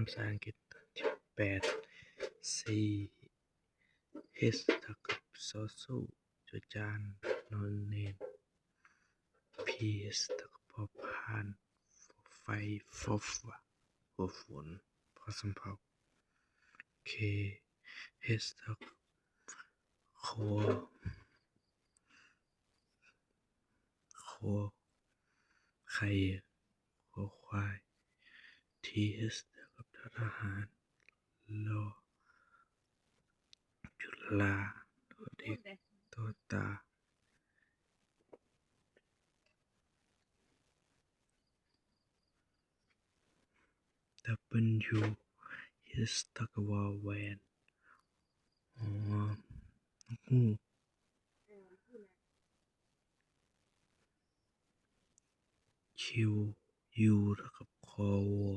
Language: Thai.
ภาษาอังกฤษตอนที่8 C H เท่ากับซอสู้จอจานนอนเนน P H เท่ากับพอพานฟอไฟฟอฝนพอสำเภา K H เท่ากับคอไข่คอควาย T H เท่ากับทหารลอจุฬาตัวเด็กตัวตา W H เท่ากับวอลแวนฮูก Q U เท่ากับคอวัว